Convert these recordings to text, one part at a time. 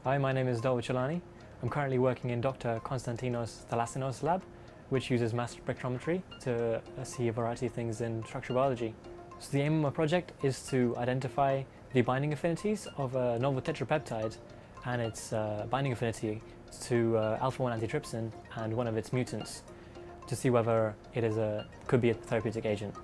Hi, my name is Dhawal. I'm currently working in Dr. Konstantinos Thalassinos' lab, which uses mass spectrometry to see a variety of things in structural biology. So the aim of my project is to identify the binding affinities of a novel tetrapeptide and its binding affinity to alpha-1 antitrypsin and one of its mutants to see whether it could be a therapeutic agent.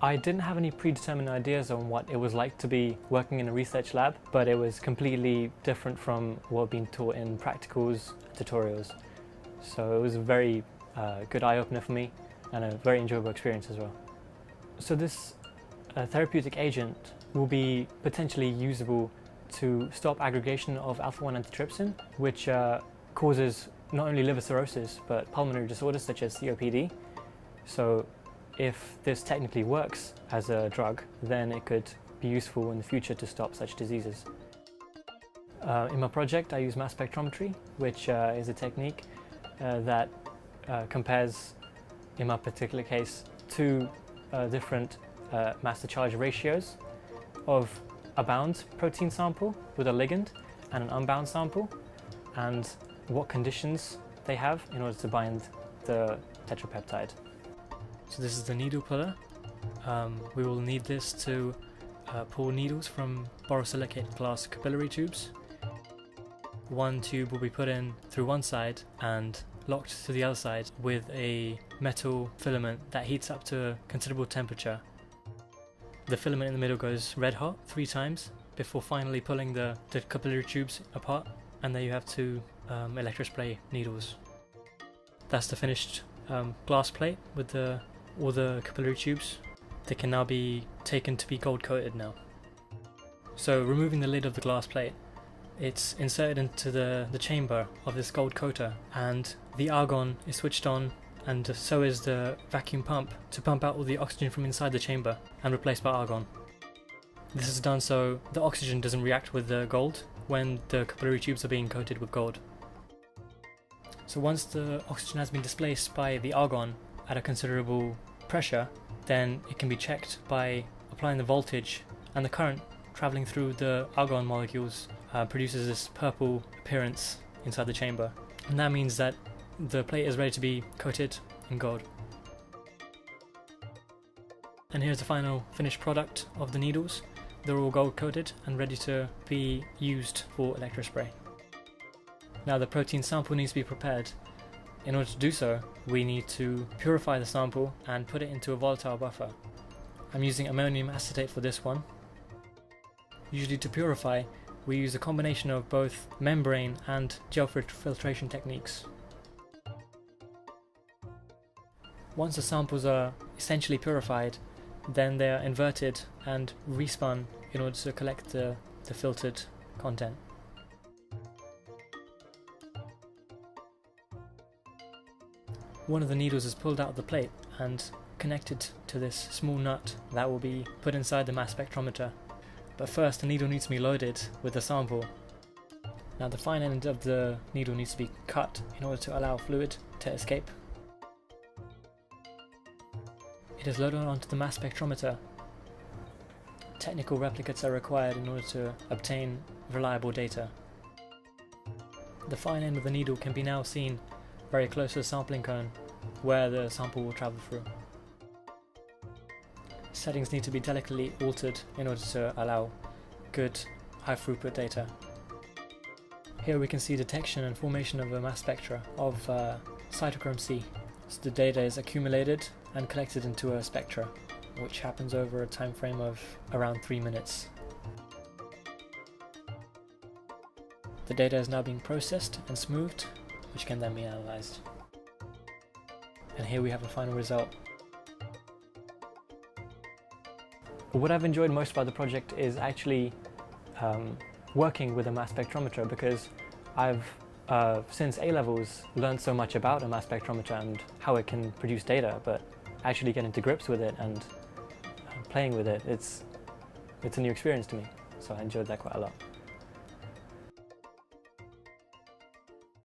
I didn't have any predetermined ideas on what it was like to be working in a research lab, but it was completely different from what had been taught in practicals and tutorials. So it was a very good eye-opener for me and a very enjoyable experience as well. So this therapeutic agent will be potentially usable to stop aggregation of alpha-1 antitrypsin, which causes not only liver cirrhosis but pulmonary disorders such as COPD. So if this technically works as a drug, then it could be useful in the future to stop such diseases. In my project I use mass spectrometry, which is a technique that compares, in my particular case, two different mass to charge ratios of a bound protein sample with a ligand and an unbound sample, and what conditions they have in order to bind the tetrapeptide. So this is the needle puller. We will need this to pull needles from borosilicate glass capillary tubes. One tube will be put in through one side and locked to the other side with a metal filament that heats up to a considerable temperature. The filament in the middle goes red hot 3 times before finally pulling the capillary tubes apart, and there you have 2 electrospray needles. That's the finished glass plate with all the capillary tubes. They can now be taken to be gold coated now. So removing the lid of the glass plate, it's inserted into the chamber of this gold coater, and the argon is switched on, and so is the vacuum pump to pump out all the oxygen from inside the chamber and replaced by argon. This is done so the oxygen doesn't react with the gold when the capillary tubes are being coated with gold. So once the oxygen has been displaced by the argon at a considerable pressure, then it can be checked by applying the voltage, and the current travelling through the argon molecules produces this purple appearance inside the chamber, and that means that the plate is ready to be coated in gold. And here's the final finished product of the needles. They're all gold coated and ready to be used for electrospray. Now the protein sample needs to be prepared. In order to do so, we need to purify the sample and put it into a volatile buffer. I'm using ammonium acetate for this one. Usually to purify, we use a combination of both membrane and gel filtration techniques. Once the samples are essentially purified, then they are inverted and respun in order to collect the filtered content. One of the needles is pulled out of the plate and connected to this small nut that will be put inside the mass spectrometer. But first the needle needs to be loaded with the sample. Now the fine end of the needle needs to be cut in order to allow fluid to escape. It is loaded onto the mass spectrometer. Technical replicates are required in order to obtain reliable data. The fine end of the needle can be now seen very close to the sampling cone where the sample will travel through. Settings need to be delicately altered in order to allow good high throughput data. Here we can see detection and formation of a mass spectra of cytochrome C. So the data is accumulated and collected into a spectra, which happens over a time frame of around 3 minutes. The data is now being processed and smoothed, which can then be analysed. And here we have a final result. What I've enjoyed most about the project is actually working with a mass spectrometer, because I've since A-levels learned so much about a mass spectrometer and how it can produce data, but actually getting to grips with it and playing with it, it's a new experience to me, so I enjoyed that quite a lot.